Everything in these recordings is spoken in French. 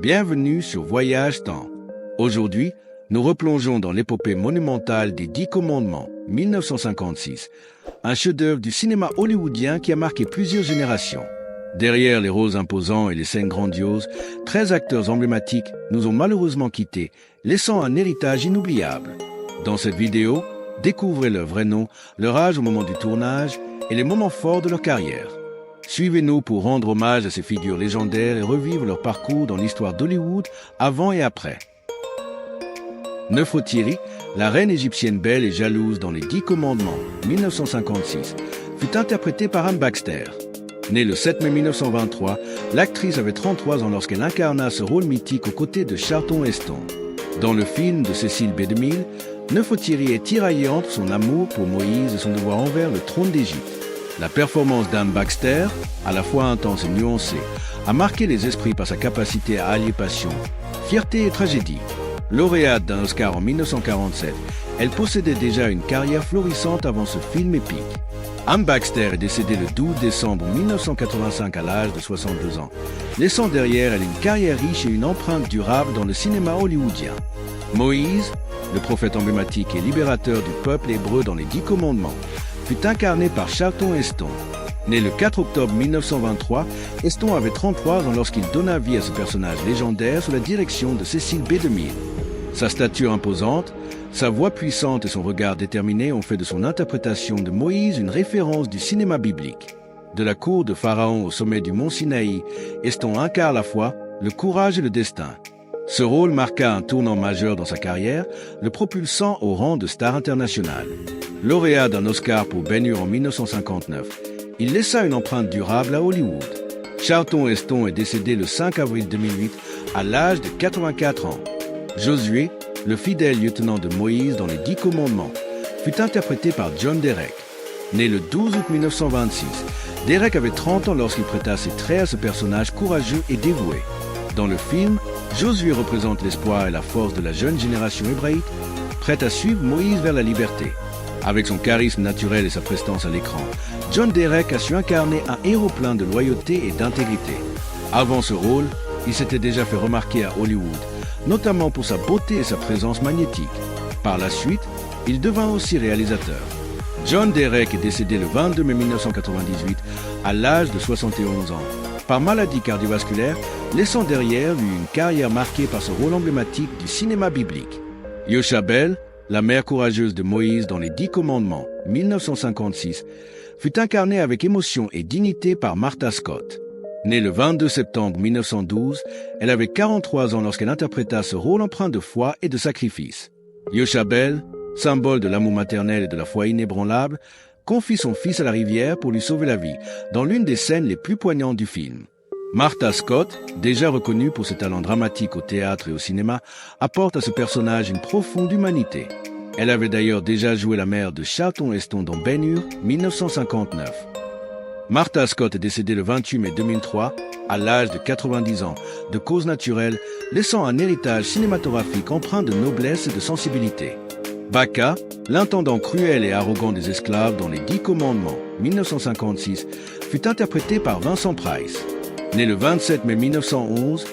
Bienvenue sur Voyage Temps. Aujourd'hui, nous replongeons dans l'épopée monumentale des 10 commandements, 1956, un chef-d'œuvre du cinéma hollywoodien qui a marqué plusieurs générations. Derrière les rôles imposants et les scènes grandioses, 13 acteurs emblématiques nous ont malheureusement quittés, laissant un héritage inoubliable. Dans cette vidéo, découvrez leur vrai nom, leur âge au moment du tournage et les moments forts de leur carrière. Suivez-nous pour rendre hommage à ces figures légendaires et revivre leur parcours dans l'histoire d'Hollywood avant et après. Nefertiti, la reine égyptienne belle et jalouse dans les 10 commandements, 1956, fut interprétée par Anne Baxter. Née le 7 mai 1923, l'actrice avait 33 ans lorsqu'elle incarna ce rôle mythique aux côtés de Charlton Heston. Dans le film de Cecil B. DeMille, Nefertiti est tiraillée entre son amour pour Moïse et son devoir envers le trône d'Égypte. La performance d'Anne Baxter, à la fois intense et nuancée, a marqué les esprits par sa capacité à allier passion, fierté et tragédie. Lauréate d'un Oscar en 1947, elle possédait déjà une carrière florissante avant ce film épique. Anne Baxter est décédée le 12 décembre 1985 à l'âge de 62 ans, laissant derrière elle une carrière riche et une empreinte durable dans le cinéma hollywoodien. Moïse, le prophète emblématique et libérateur du peuple hébreu dans les 10 commandements, fut incarné par Charlton Heston. Né le 4 octobre 1923, Heston avait 33 ans lorsqu'il donna vie à ce personnage légendaire sous la direction de Cecil B. DeMille. Sa stature imposante, sa voix puissante et son regard déterminé ont fait de son interprétation de Moïse une référence du cinéma biblique. De la cour de Pharaon au sommet du mont Sinaï, Heston incarne la foi, le courage et le destin. Ce rôle marqua un tournant majeur dans sa carrière, le propulsant au rang de star internationale. Lauréat d'un Oscar pour Ben-Hur en 1959, il laissa une empreinte durable à Hollywood. Charlton Heston est décédé le 5 avril 2008 à l'âge de 84 ans. Josué, le fidèle lieutenant de Moïse dans les 10 commandements, fut interprété par John Derek. Né le 12 août 1926, Derek avait 30 ans lorsqu'il prêta ses traits à ce personnage courageux et dévoué. Dans le film, Josué représente l'espoir et la force de la jeune génération hébraïque, prête à suivre Moïse vers la liberté. Avec son charisme naturel et sa prestance à l'écran, John Derek a su incarner un héros plein de loyauté et d'intégrité. Avant ce rôle, il s'était déjà fait remarquer à Hollywood, notamment pour sa beauté et sa présence magnétique. Par la suite, il devint aussi réalisateur. John Derek est décédé le 22 mai 1998 à l'âge de 71 ans, par maladie cardiovasculaire, laissant derrière lui une carrière marquée par ce rôle emblématique du cinéma biblique. Yoshabel, la mère courageuse de Moïse dans les 10 commandements, 1956, fut incarnée avec émotion et dignité par Martha Scott. Née le 22 septembre 1912, elle avait 43 ans lorsqu'elle interpréta ce rôle empreint de foi et de sacrifice. Yoshabel, symbole de l'amour maternel et de la foi inébranlable, confie son fils à la rivière pour lui sauver la vie, dans l'une des scènes les plus poignantes du film. Martha Scott, déjà reconnue pour ses talents dramatiques au théâtre et au cinéma, apporte à ce personnage une profonde humanité. Elle avait d'ailleurs déjà joué la mère de Charlton Heston dans Ben-Hur, 1959. Martha Scott est décédée le 28 mai 2003, à l'âge de 90 ans, de cause naturelle, laissant un héritage cinématographique empreint de noblesse et de sensibilité. Baca, l'intendant cruel et arrogant des esclaves dans les 10 commandements, 1956, fut interprété par Vincent Price. Né le 27 mai 1911,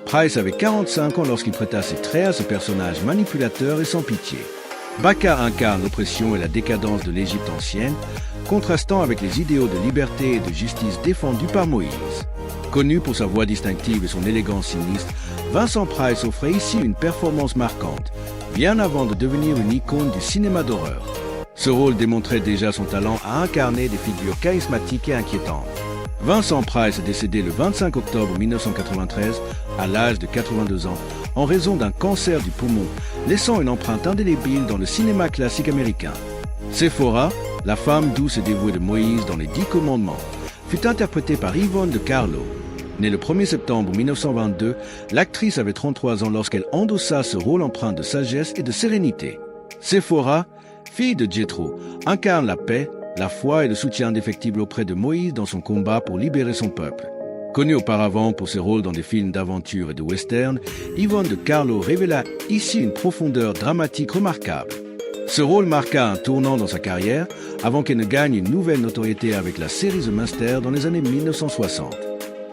Price avait 45 ans lorsqu'il prêta ses traits à ce personnage manipulateur et sans pitié. Baca incarne l'oppression et la décadence de l'Égypte ancienne, contrastant avec les idéaux de liberté et de justice défendus par Moïse. Connu pour sa voix distinctive et son élégance sinistre, Vincent Price offrait ici une performance marquante, bien avant de devenir une icône du cinéma d'horreur. Ce rôle démontrait déjà son talent à incarner des figures charismatiques et inquiétantes. Vincent Price est décédé le 25 octobre 1993, à l'âge de 82 ans, en raison d'un cancer du poumon, laissant une empreinte indélébile dans le cinéma classique américain. Sephora, la femme douce et dévouée de Moïse dans les 10 commandements, fut interprétée par Yvonne de Carlo. Née le 1er septembre 1922, l'actrice avait 33 ans lorsqu'elle endossa ce rôle empreint de sagesse et de sérénité. Sephora, fille de Jéthro, incarne la paix, la foi et le soutien indéfectible auprès de Moïse dans son combat pour libérer son peuple. Connue auparavant pour ses rôles dans des films d'aventure et de western, Yvonne de Carlo révéla ici une profondeur dramatique remarquable. Ce rôle marqua un tournant dans sa carrière avant qu'elle ne gagne une nouvelle notoriété avec la série The Master dans les années 1960.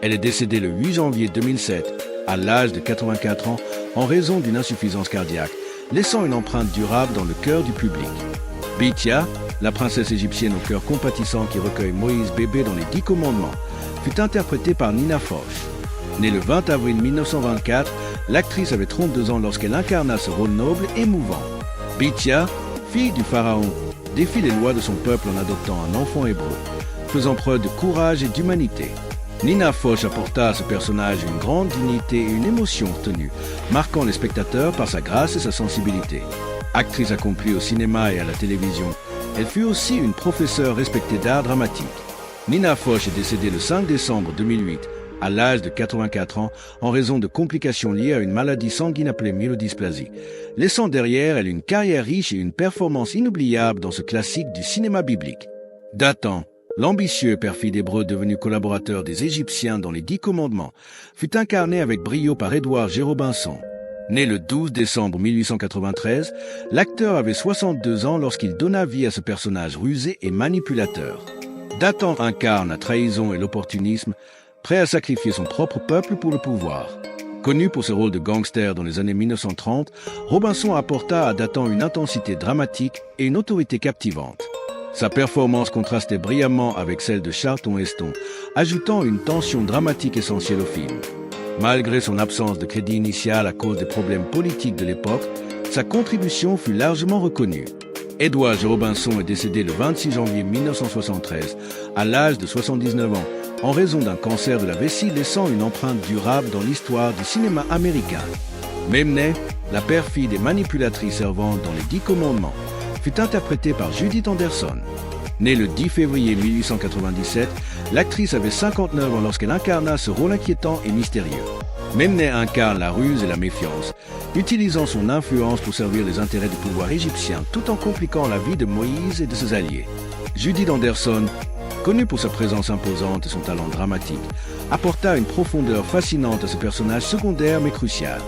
Elle est décédée le 8 janvier 2007 à l'âge de 84 ans en raison d'une insuffisance cardiaque, laissant une empreinte durable dans le cœur du public. Bithia, la princesse égyptienne au cœur compatissant qui recueille Moïse bébé dans les 10 commandements, fut interprétée par Nina Foch. Née le 20 avril 1924, l'actrice avait 32 ans lorsqu'elle incarna ce rôle noble et émouvant. Bithia, fille du pharaon, défie les lois de son peuple en adoptant un enfant hébreu, faisant preuve de courage et d'humanité. Nina Foch apporta à ce personnage une grande dignité et une émotion retenue, marquant les spectateurs par sa grâce et sa sensibilité. Actrice accomplie au cinéma et à la télévision, elle fut aussi une professeure respectée d'art dramatique. Nina Foch est décédée le 5 décembre 2008, à l'âge de 84 ans, en raison de complications liées à une maladie sanguine appelée myélodysplasie, laissant derrière elle une carrière riche et une performance inoubliable dans ce classique du cinéma biblique. Dathan, l'ambitieux et perfide hébreu devenu collaborateur des Égyptiens dans les 10 commandements, fut incarné avec brio par Édouard Gérobinson. Né le 12 décembre 1893, l'acteur avait 62 ans lorsqu'il donna vie à ce personnage rusé et manipulateur. Dathan incarne la trahison et l'opportunisme, prêt à sacrifier son propre peuple pour le pouvoir. Connu pour ce rôle de gangster dans les années 1930, Robinson apporta à Dathan une intensité dramatique et une autorité captivante. Sa performance contrastait brillamment avec celle de Charlton Heston, ajoutant une tension dramatique essentielle au film. Malgré son absence de crédit initial à cause des problèmes politiques de l'époque, sa contribution fut largement reconnue. Édouard Gérobinson est décédé le 26 janvier 1973, à l'âge de 79 ans, en raison d'un cancer de la vessie laissant une empreinte durable dans l'histoire du cinéma américain. Memneh, la perfide et manipulatrice servante dans les 10 commandements, fut interprétée par Judith Anderson. Née le 10 février 1897, l'actrice avait 59 ans lorsqu'elle incarna ce rôle inquiétant et mystérieux. Memneh incarne la ruse et la méfiance, utilisant son influence pour servir les intérêts du pouvoir égyptien tout en compliquant la vie de Moïse et de ses alliés. Judith Anderson, connue pour sa présence imposante et son talent dramatique, apporta une profondeur fascinante à ce personnage secondaire mais crucial.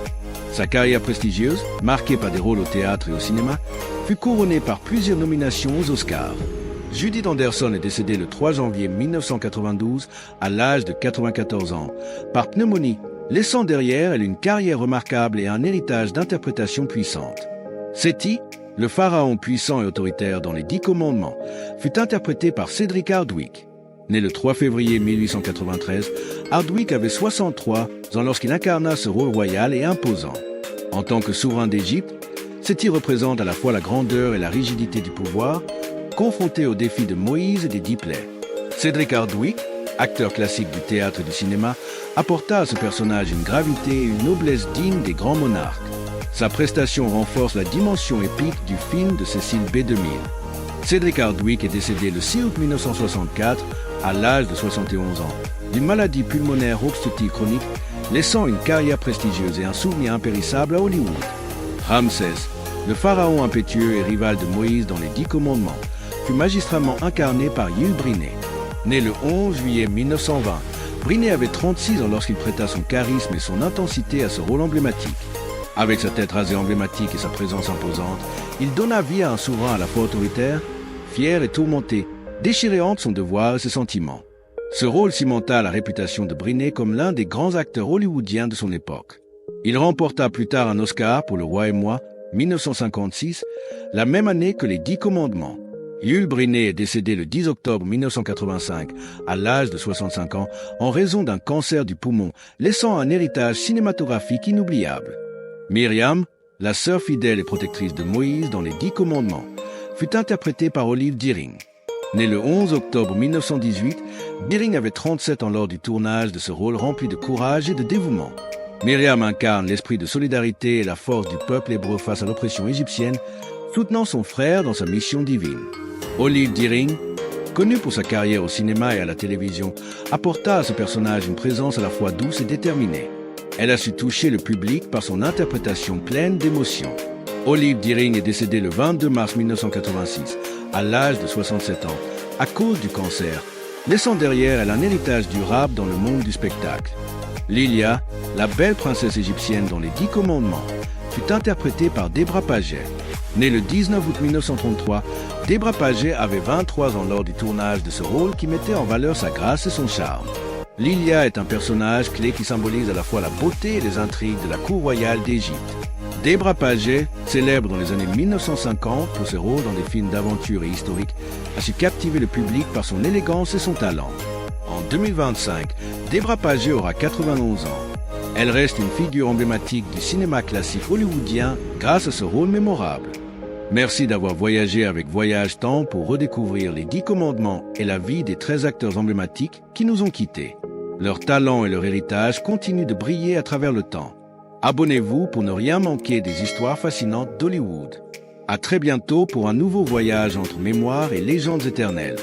Sa carrière prestigieuse, marquée par des rôles au théâtre et au cinéma, fut couronnée par plusieurs nominations aux Oscars. Judith Anderson est décédée le 3 janvier 1992 à l'âge de 94 ans, par pneumonie, laissant derrière elle une carrière remarquable et un héritage d'interprétation puissante. Séti, le pharaon puissant et autoritaire dans les 10 commandements, fut interprété par Cédric Hardwicke. Né le 3 février 1893, Hardwicke avait 63 ans lorsqu'il incarna ce rôle royal et imposant. En tant que souverain d'Égypte, Séti représente à la fois la grandeur et la rigidité du pouvoir, confronté aux défis de Moïse et des 10 plaies. Cédric Hardwicke, acteur classique du théâtre et du cinéma, apporta à ce personnage une gravité et une noblesse dignes des grands monarques. Sa prestation renforce la dimension épique du film de Cécile B. 2000. Cédric Hardwicke est décédé le 6 août 1964, à l'âge de 71 ans, d'une maladie pulmonaire obstructive chronique, laissant une carrière prestigieuse et un souvenir impérissable à Hollywood. Ramsès, le pharaon impétueux et rival de Moïse dans les 10 commandements, fut magistralement incarné par Yul Brynner. Né le 11 juillet 1920, Brynner avait 36 ans lorsqu'il prêta son charisme et son intensité à ce rôle emblématique. Avec sa tête rasée emblématique et sa présence imposante, il donna vie à un souverain à la fois autoritaire, fier et tourmenté, déchiré entre son devoir et ses sentiments. Ce rôle cimenta la réputation de Brynner comme l'un des grands acteurs hollywoodiens de son époque. Il remporta plus tard un Oscar pour Le Roi et moi, 1956, la même année que les 10 commandements. Yul Brynner est décédé le 10 octobre 1985, à l'âge de 65 ans, en raison d'un cancer du poumon, laissant un héritage cinématographique inoubliable. Myriam, la sœur fidèle et protectrice de Moïse dans les 10 commandements, fut interprétée par Olive Deering. Née le 11 octobre 1918, Deering avait 37 ans lors du tournage de ce rôle rempli de courage et de dévouement. Myriam incarne l'esprit de solidarité et la force du peuple hébreu face à l'oppression égyptienne, soutenant son frère dans sa mission divine. Olive Deering, connue pour sa carrière au cinéma et à la télévision, apporta à ce personnage une présence à la fois douce et déterminée. Elle a su toucher le public par son interprétation pleine d'émotion. Olive Deering est décédée le 22 mars 1986, à l'âge de 67 ans, à cause du cancer, laissant derrière elle un héritage durable dans le monde du spectacle. Lilia, la belle princesse égyptienne dans les 10 commandements, fut interprétée par Debra Paget. Née le 19 août 1933, Debra Paget avait 23 ans lors du tournage de ce rôle qui mettait en valeur sa grâce et son charme. Lilia est un personnage clé qui symbolise à la fois la beauté et les intrigues de la cour royale d'Égypte. Debra Paget, célèbre dans les années 1950 pour ses rôles dans des films d'aventure et historiques, a su captiver le public par son élégance et son talent. En 2025, Debra Paget aura 91 ans. Elle reste une figure emblématique du cinéma classique hollywoodien grâce à ce rôle mémorable. Merci d'avoir voyagé avec Voyage Temps pour redécouvrir les 10 commandements et la vie des 13 acteurs emblématiques qui nous ont quittés. Leur talent et leur héritage continuent de briller à travers le temps. Abonnez-vous pour ne rien manquer des histoires fascinantes d'Hollywood. À très bientôt pour un nouveau voyage entre mémoire et légendes éternelles.